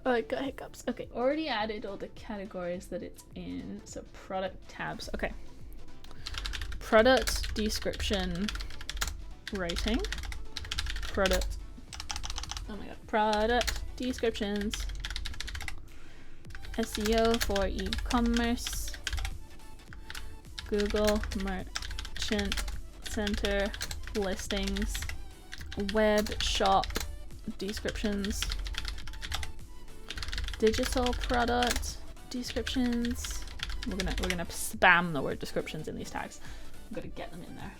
Oh, I got hiccups. Okay, already added all the categories that it's in. So product tabs. Okay. Product description rating. Product. Oh my god. Product descriptions. SEO for e-commerce. Google Merchant Center listings. Web shop descriptions. Digital product descriptions. We're gonna spam the word descriptions in these tags. I'm gonna get them in there.